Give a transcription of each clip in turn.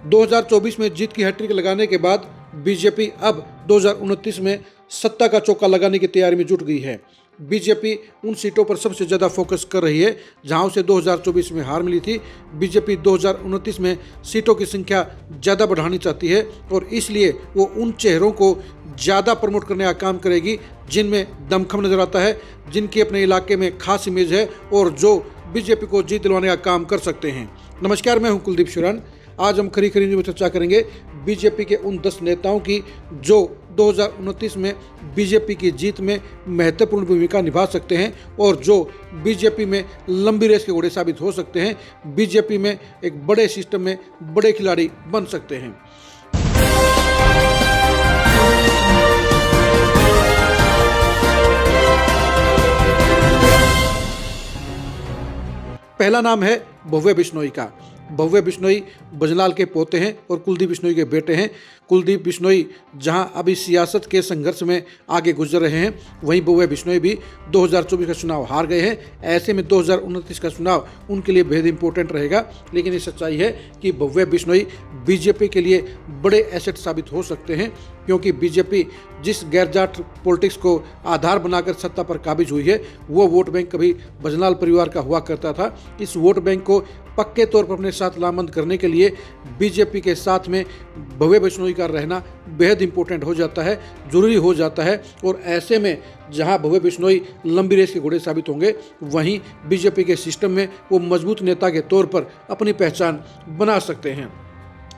2024 में जीत की हैट्रिक लगाने के बाद बीजेपी अब 2029 में सत्ता का चौका लगाने की तैयारी में जुट गई है। बीजेपी उन सीटों पर सबसे ज़्यादा फोकस कर रही है जहां उसे 2024 में हार मिली थी। बीजेपी 2029 में सीटों की संख्या ज़्यादा बढ़ानी चाहती है और इसलिए वो उन चेहरों को ज़्यादा प्रमोट करने का काम करेगी जिनमें दमखम नजर आता है, जिनकी अपने इलाके में खास इमेज है और जो बीजेपी को जीत दिलवाने का काम कर सकते हैं। नमस्कार, मैं हूं कुलदीप शिवरान। आज हम खरी न्यूज़ में चर्चा करेंगे बीजेपी के उन 10 नेताओं की जो 2029 में बीजेपी की जीत में महत्वपूर्ण भूमिका निभा सकते हैं और जो बीजेपी में लंबी रेस के घोड़े साबित हो सकते हैं, बीजेपी में एक बड़े सिस्टम में बड़े खिलाड़ी बन सकते हैं। पहला नाम है भव्य बिश्नोई का। भव्य बिश्नोई बजलाल के पोते हैं और कुलदीप बिश्नोई के बेटे हैं। कुलदीप बिश्नोई जहां अभी सियासत के संघर्ष में आगे गुजर रहे हैं, वहीं भव्य बिश्नोई भी 2024 का चुनाव हार गए हैं। ऐसे में 2029 का चुनाव उनके लिए बेहद इंपॉर्टेंट रहेगा। लेकिन ये सच्चाई है कि भव्य बिश्नोई बीजेपी के लिए बड़े एसेट साबित हो सकते हैं, क्योंकि बीजेपी जिस गैरजाट पॉलिटिक्स को आधार बनाकर सत्ता पर काबिज हुई है, वो वोट बैंक कभी बजलाल परिवार का हुआ करता था। इस वोट बैंक को पक्के तौर पर अपने साथ लामबंद करने के लिए बीजेपी के साथ में भव्य बिश्नोई का रहना बेहद इंपॉर्टेंट हो जाता है, जरूरी हो जाता है। और ऐसे में जहां भव्य बिश्नोई लंबी रेस के घोड़े साबित होंगे, वहीं बीजेपी के सिस्टम में वो मजबूत नेता के तौर पर अपनी पहचान बना सकते हैं।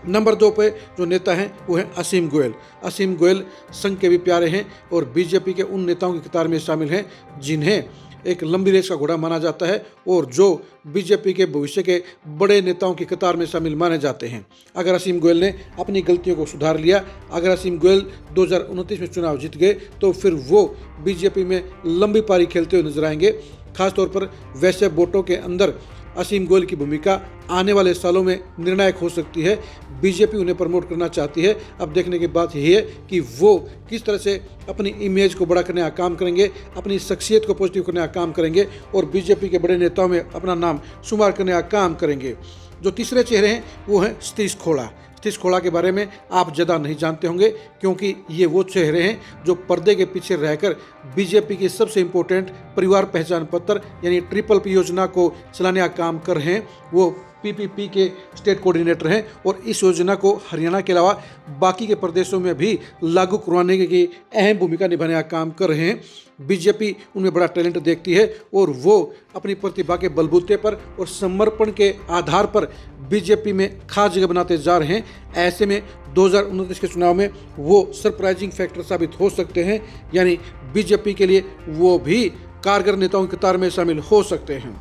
नंबर 2 पे जो नेता हैं वो हैं असीम गोयल। असीम गोयल संघ के भी प्यारे हैं और बीजेपी के उन नेताओं की कतार में शामिल हैं जिन्हें एक लंबी रेस का घोड़ा माना जाता है और जो बीजेपी के भविष्य के बड़े नेताओं की कतार में शामिल माने जाते हैं। अगर असीम गोयल ने अपनी गलतियों को सुधार लिया, अगर असीम गोयल 2029 में चुनाव जीत गए, तो फिर वो बीजेपी में लंबी पारी खेलते हुए नजर आएंगे। खासतौर पर वैसे वोटों के अंदर असीम गोयल की भूमिका आने वाले सालों में निर्णायक हो सकती है। बीजेपी उन्हें प्रमोट करना चाहती है। अब देखने की बात यही है कि वो किस तरह से अपनी इमेज को बड़ा करने का काम करेंगे, अपनी शख्सियत को पॉजिटिव करने का काम करेंगे और बीजेपी के बड़े नेताओं में अपना नाम शुमार करने का काम करेंगे। जो तीसरे चेहरे हैं वो हैं सतीश खोड़ा। सतीश खोड़ा के बारे में आप ज़्यादा नहीं जानते होंगे, क्योंकि ये वो चेहरे हैं जो पर्दे के पीछे रहकर बीजेपी की सबसे इम्पोर्टेंट परिवार पहचान पत्र यानी ट्रिपल P योजना को चलाने का काम कर रहे हैं। वो PPP के स्टेट कोऑर्डिनेटर हैं और इस योजना को हरियाणा के अलावा बाकी के प्रदेशों में भी लागू करवाने की अहम भूमिका निभाने का काम कर रहे हैं। बीजेपी उनमें बड़ा टैलेंट देखती है और वो अपनी प्रतिभा के बलबूते पर और समर्पण के आधार पर बीजेपी में खास जगह बनाते जा रहे हैं। ऐसे में 2029 के चुनाव में वो सरप्राइजिंग फैक्टर साबित हो सकते हैं, यानी बीजेपी के लिए वो भी कारगर नेताओं की कतार में शामिल हो सकते हैं।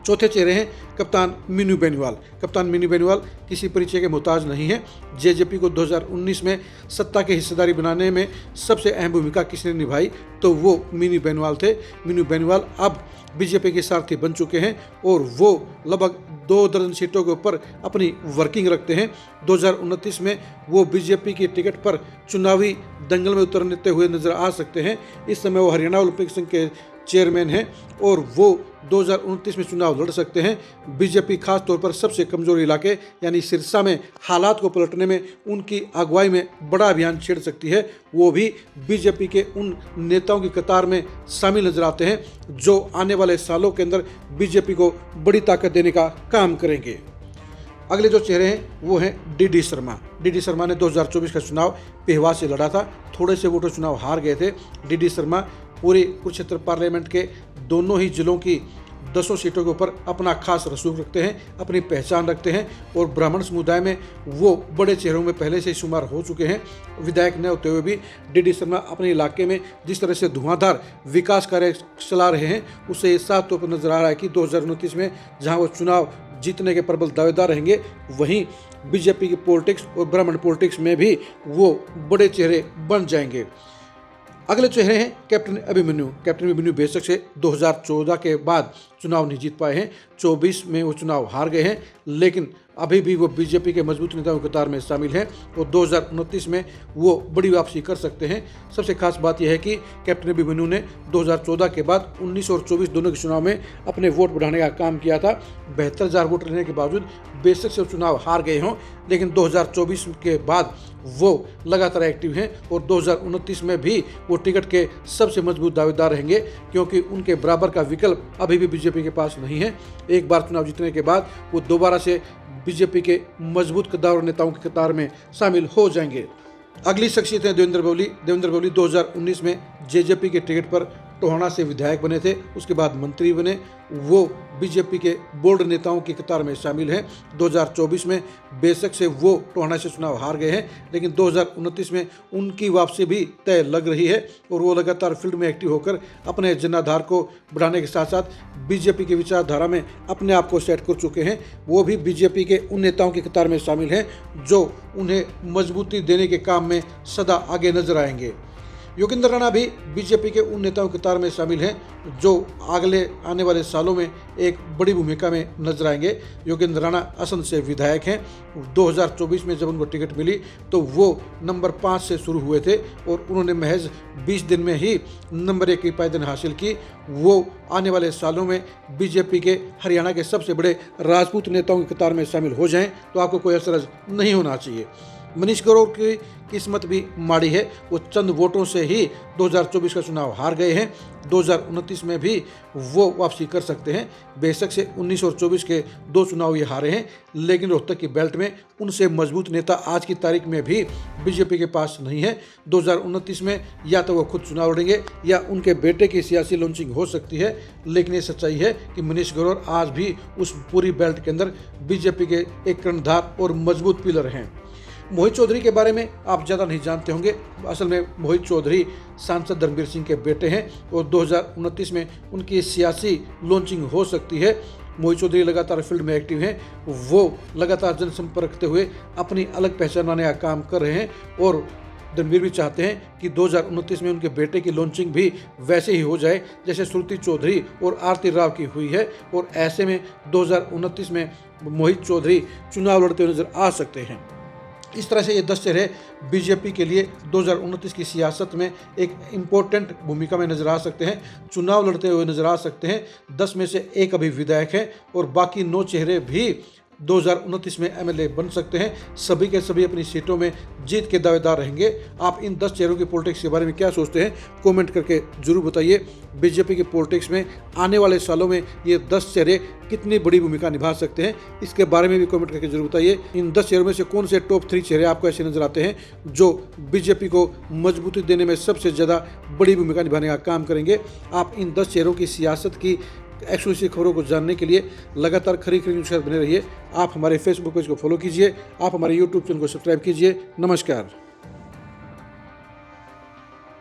चौथे चेहरे हैं कप्तान मीनू बेनीवाल। कप्तान मीनू बेनीवाल किसी परिचय के मोहताज नहीं है। जेजेपी को 2019 में सत्ता की हिस्सेदारी बनाने में सबसे अहम भूमिका किसने निभाई, तो वो मीनू बेनीवाल थे। मीनू बेनीवाल अब बीजेपी के सारथी बन चुके हैं और वो लगभग 2 दर्जन सीटों के ऊपर अपनी वर्किंग रखते हैं। 2029 में वो बीजेपी की टिकट पर चुनावी दंगल में उतरते हुए नजर आ सकते हैं। इस समय वो हरियाणा ओलंपिक संघ के चेयरमैन हैं और वो 2029 में चुनाव लड़ सकते हैं। बीजेपी खास तौर पर सबसे कमजोर इलाके यानी सिरसा में हालात को पलटने में उनकी अगुवाई में बड़ा अभियान छेड़ सकती है। वो भी बीजेपी के उन नेताओं की कतार में शामिल नजर आते हैं जो आने वाले सालों के अंदर बीजेपी को बड़ी ताकत देने का काम करेंगे। अगले जो चेहरे हैं वो हैं DD शर्मा। DD शर्मा ने 2024 का चुनाव पेहवा से लड़ा था, थोड़े से वोटों चुनाव हार गए थे। DD शर्मा पूरी कुरुक्षेत्र पार्लियामेंट के दोनों ही जिलों की 10 सीटों के ऊपर अपना खास रसूख रखते हैं, अपनी पहचान रखते हैं और ब्राह्मण समुदाय में वो बड़े चेहरों में पहले से ही शुमार हो चुके हैं। विधायक न होते हुए भी DD शर्मा अपने इलाके में जिस तरह से धुआंधार विकास कार्य चला रहे हैं, उससे ये साफ तौर पर नजर आ रहा है कि 2029 में जहां वो चुनाव जीतने के प्रबल दावेदार रहेंगे, वहीं बीजेपी की पॉलिटिक्स और ब्राह्मण पॉलिटिक्स में भी वो बड़े चेहरे बन जाएंगे। अगले चेहरे हैं कैप्टन अभिमन्यु। कैप्टन अभिमन्यु बेशक से 2014 के बाद चुनाव नहीं जीत पाए हैं। 24 में वो चुनाव हार गए हैं, लेकिन अभी भी वो बीजेपी के मजबूत नेताओं के कतार में शामिल हैं और 2029 में वो बड़ी वापसी कर सकते हैं। सबसे खास बात यह है कि कैप्टन अभिमन्यु ने 2014 के बाद 19 और 24 दोनों के चुनाव में अपने वोट बढ़ाने का काम किया था। 72,000 वोट लेने के बावजूद बेशक से वो चुनाव हार गए हों, लेकिन 2024 के बाद वो लगातार एक्टिव हैं और 2029 में भी वो टिकट के सबसे मजबूत दावेदार रहेंगे, क्योंकि उनके बराबर का विकल्प अभी भी बीजेपी के पास नहीं है। एक बार चुनाव जीतने के बाद वो दोबारा से बीजेपी के मजबूत कद्दावर नेताओं की कतार में शामिल हो जाएंगे। अगली शख्सियत है देवेंद्र बबली। देवेंद्र बबली 2019 में जेजेपी के टिकट पर टोहाना से विधायक बने थे, उसके बाद मंत्री बने। वो बीजेपी के बोल्ड नेताओं की कतार में शामिल हैं। 2024 में बेशक से वो टोहाना से चुनाव हार गए हैं, लेकिन 2029 में उनकी वापसी भी तय लग रही है और वो लगातार फील्ड में एक्टिव होकर अपने जनाधार को बढ़ाने के साथ साथ बीजेपी की विचारधारा में अपने आप को सेट कर चुके हैं। वो भी बीजेपी के उन नेताओं की कतार में शामिल हैं जो उन्हें मजबूती देने के काम में सदा आगे नजर आएंगे। योगेंद्र राणा भी बीजेपी के उन नेताओं की कतार में शामिल हैं जो अगले आने वाले सालों में एक बड़ी भूमिका में नजर आएंगे। योगेंद्र राणा असम से विधायक हैं। 2024 में जब उनको टिकट मिली तो वो नंबर 5 से शुरू हुए थे और उन्होंने महज 20 दिन में ही नंबर 1 की पायदान हासिल की। वो आने वाले सालों में बीजेपी के हरियाणा के सबसे बड़े राजपूत नेताओं की कतार में शामिल हो जाएं तो आपको कोई असरज नहीं होना चाहिए। मनीष ग्रोवर की किस्मत भी माड़ी है। वो चंद वोटों से ही 2024 का चुनाव हार गए हैं। 2029 में भी वो वापसी कर सकते हैं। बेशक से 19 और 24 के 2 चुनाव ये हारे हैं, लेकिन रोहतक की बेल्ट में उनसे मजबूत नेता आज की तारीख में भी बीजेपी के पास नहीं है। 2029 में या तो वो खुद चुनाव लड़ेंगे या उनके बेटे की सियासी लॉन्चिंग हो सकती है, लेकिन ये सच्चाई है कि मनीष ग्रोवर आज भी उस पूरी बेल्ट के अंदर बीजेपी के एक कर्णधार और मजबूत पिलर हैं। मोहित चौधरी के बारे में आप ज़्यादा नहीं जानते होंगे। असल में मोहित चौधरी सांसद धर्मवीर सिंह के बेटे हैं और 2029 में उनकी सियासी लॉन्चिंग हो सकती है। मोहित चौधरी लगातार फील्ड में एक्टिव हैं। वो लगातार जनसंपर्क करते हुए अपनी अलग पहचान बनाने का काम कर रहे हैं और धर्मवीर भी चाहते हैं कि 2029 में उनके बेटे की लॉन्चिंग भी वैसे ही हो जाए जैसे श्रुति चौधरी और आरती राव की हुई है, और ऐसे में 2029 में मोहित चौधरी चुनाव लड़ते हुए नजर आ सकते हैं। इस तरह से ये 10 चेहरे बीजेपी के लिए 2029 की सियासत में एक इम्पोर्टेंट भूमिका में नजर आ सकते हैं, चुनाव लड़ते हुए नजर आ सकते हैं। 10 में से एक अभी विधायक है और बाकी 9 चेहरे भी 2029 में एमएलए बन सकते हैं। सभी के सभी अपनी सीटों में जीत के दावेदार रहेंगे। आप इन 10 चेहरों की पॉलिटिक्स के बारे में क्या सोचते हैं, कमेंट करके जरूर बताइए। बीजेपी की पॉलिटिक्स में आने वाले सालों में ये 10 चेहरे कितनी बड़ी भूमिका निभा सकते हैं, इसके बारे में भी कमेंट करके जरूर बताइए। इन 10 चेहरों में से कौन से टॉप 3 चेहरे आपको ऐसे नजर आते हैं जो बीजेपी को मजबूती देने में सबसे ज़्यादा बड़ी भूमिका निभाने का काम करेंगे। आप इन 10 चेहरों की सियासत की एक्सक्लूसिव खबरों को जानने के लिए लगातार खरी न्यूज़ के साथ बने रहिए। आप हमारे फेसबुक पेज को फॉलो कीजिए, आप हमारे यूट्यूब चैनल को सब्सक्राइब कीजिए। नमस्कार।